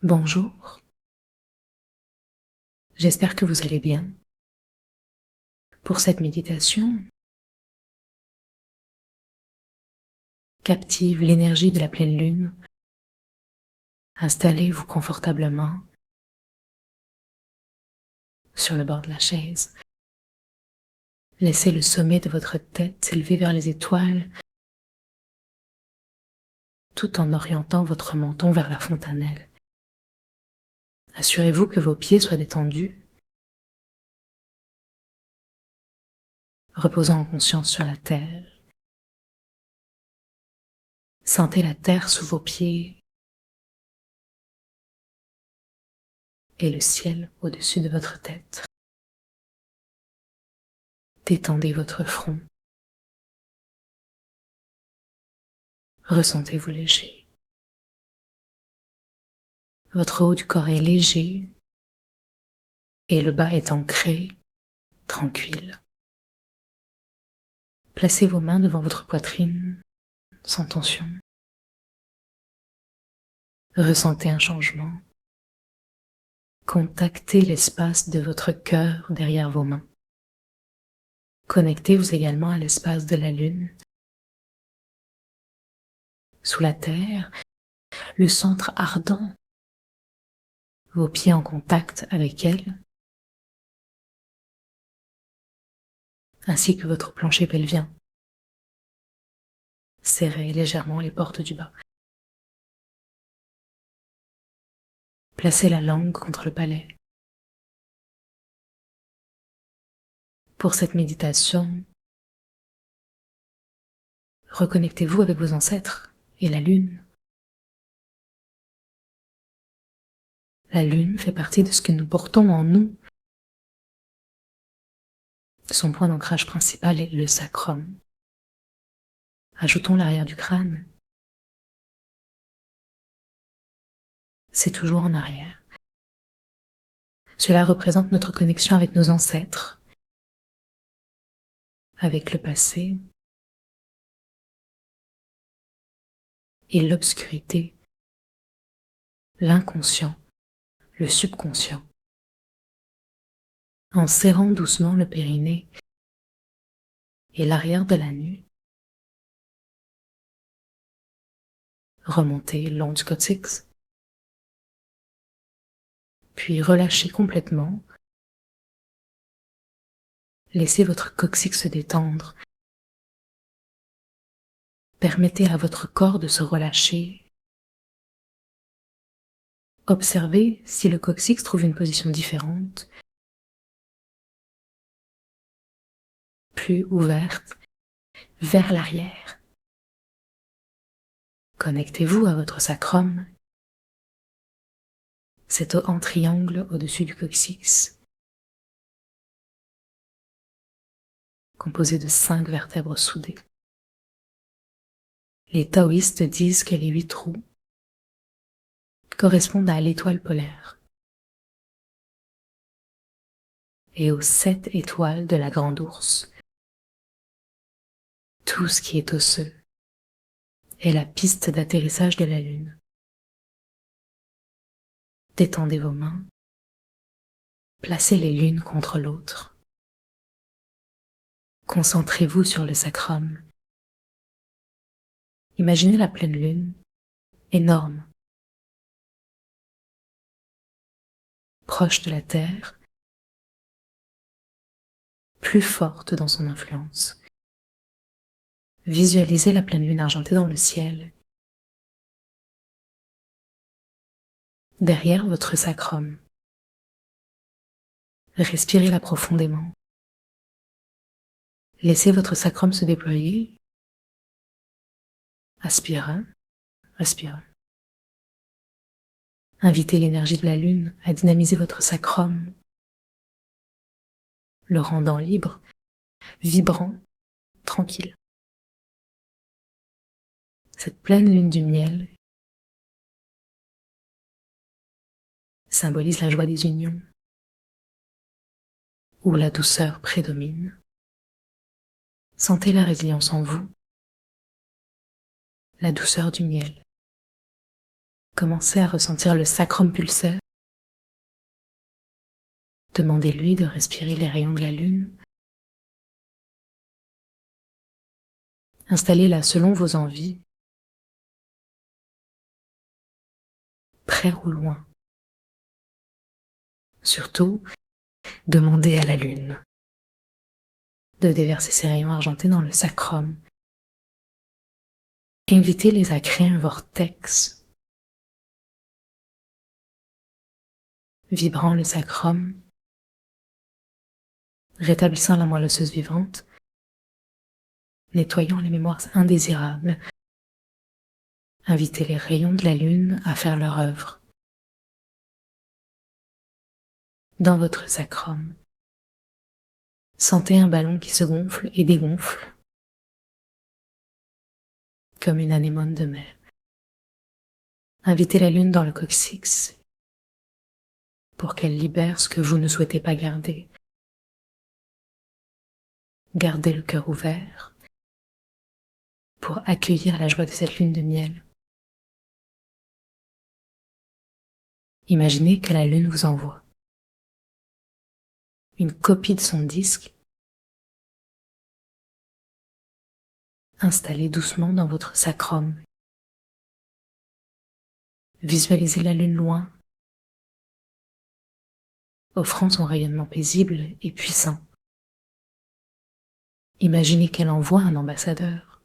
Bonjour, j'espère que vous allez bien. Pour cette méditation, captive l'énergie de la pleine lune. Installez-vous confortablement sur le bord de la chaise. Laissez le sommet de votre tête s'élever vers les étoiles, tout en orientant votre menton vers la fontanelle. Assurez-vous que vos pieds soient détendus, reposant en conscience sur la terre. Sentez la terre sous vos pieds et le ciel au-dessus de votre tête. Détendez votre front. Ressentez-vous léger. Votre haut du corps est léger et le bas est ancré, tranquille. Placez vos mains devant votre poitrine, sans tension. Ressentez un changement. Contactez l'espace de votre cœur derrière vos mains. Connectez-vous également à l'espace de la lune. Sous la terre, le centre ardent, vos pieds en contact avec elle, ainsi que votre plancher pelvien. Serrez légèrement les portes du bas. Placez la langue contre le palais. Pour cette méditation, reconnectez-vous avec vos ancêtres et la lune. La lune fait partie de ce que nous portons en nous. Son point d'ancrage principal est le sacrum. Ajoutons l'arrière du crâne. C'est toujours en arrière. Cela représente notre connexion avec nos ancêtres, avec le passé et l'obscurité, l'inconscient, le subconscient. En serrant doucement le périnée et l'arrière de la nuque, remontez le long du coccyx, puis relâchez complètement. Laissez votre coccyx se détendre. Permettez à votre corps de se relâcher. Observez si le coccyx trouve une position différente, plus ouverte, vers l'arrière. Connectez-vous à votre sacrum, cet os en triangle au-dessus du coccyx, composé de 5 vertèbres soudées. Les taoïstes disent que les 8 trous correspondent à l'étoile polaire et aux 7 étoiles de la Grande Ourse. Tout ce qui est osseux est la piste d'atterrissage de la Lune. Détendez vos mains, placez les l'une contre l'autre. Concentrez-vous sur le sacrum. Imaginez la pleine lune, énorme, proche de la Terre, plus forte dans son influence. Visualisez la pleine lune argentée dans le ciel, derrière votre sacrum. Respirez-la profondément. Laissez votre sacrum se déployer. Aspirez, respirez. Invitez l'énergie de la lune à dynamiser votre sacrum, le rendant libre, vibrant, tranquille. Cette pleine lune du miel symbolise la joie des unions, où la douceur prédomine. Sentez la résilience en vous, la douceur du miel. Commencez à ressentir le sacrum pulseur. Demandez-lui de respirer les rayons de la lune. Installez-la selon vos envies, près ou loin. Surtout, demandez à la lune de déverser ses rayons argentés dans le sacrum. Invitez-les à créer un vortex vibrant le sacrum, rétablissant la moelle osseuse vivante, nettoyant les mémoires indésirables. Invitez les rayons de la lune à faire leur œuvre. Dans votre sacrum, sentez un ballon qui se gonfle et dégonfle, comme une anémone de mer. Invitez la lune dans le coccyx pour qu'elle libère ce que vous ne souhaitez pas garder. Gardez le cœur ouvert pour accueillir la joie de cette lune de miel. Imaginez que la lune vous envoie une copie de son disque. Installez doucement dans votre sacrum. Visualisez la lune loin, offrant son rayonnement paisible et puissant. Imaginez qu'elle envoie un ambassadeur,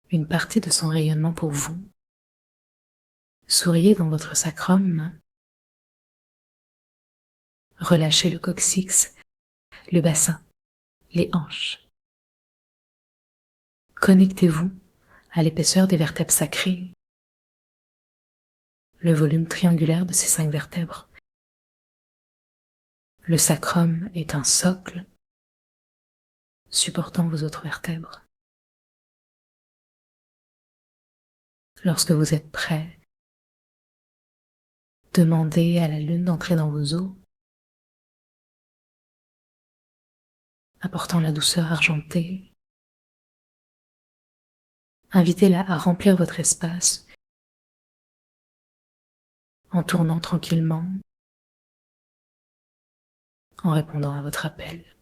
une partie de son rayonnement pour vous. Souriez dans votre sacrum. Relâchez le coccyx, le bassin, les hanches. Connectez-vous à l'épaisseur des vertèbres sacrées, le volume triangulaire de ces 5 vertèbres. Le sacrum est un socle supportant vos autres vertèbres. Lorsque vous êtes prêt, demandez à la lune d'entrer dans vos os, apportant la douceur argentée. Invitez-la à remplir votre espace en tournant tranquillement, en répondant à votre appel.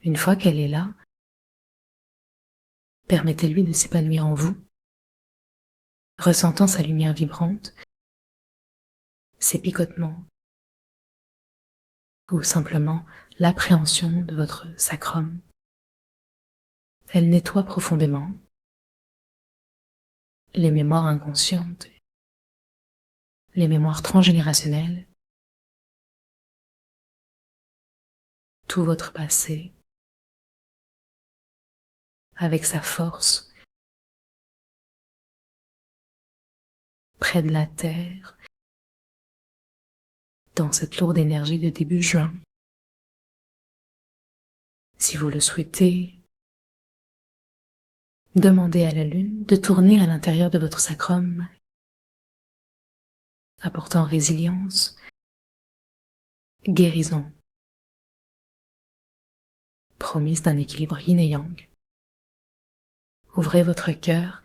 Une fois qu'elle est là, permettez-lui de s'épanouir en vous, ressentant sa lumière vibrante, ses picotements, ou simplement l'appréhension de votre sacrum. Elle nettoie profondément les mémoires inconscientes, les mémoires transgénérationnelles, tout votre passé, avec sa force, près de la terre, dans cette lourde énergie de début juin. Si vous le souhaitez, demandez à la lune de tourner à l'intérieur de votre sacrum, apportant résilience, guérison, promise d'un équilibre yin et yang. Ouvrez votre cœur,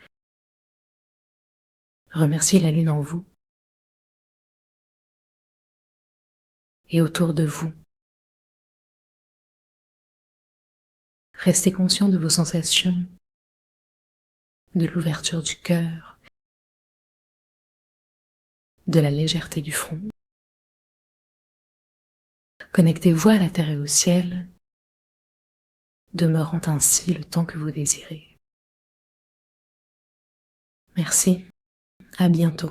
remerciez la lune en vous et autour de vous. Restez conscient de vos sensations, de l'ouverture du cœur, de la légèreté du front. Connectez-vous à la terre et au ciel, demeurant ainsi le temps que vous désirez. Merci, à bientôt.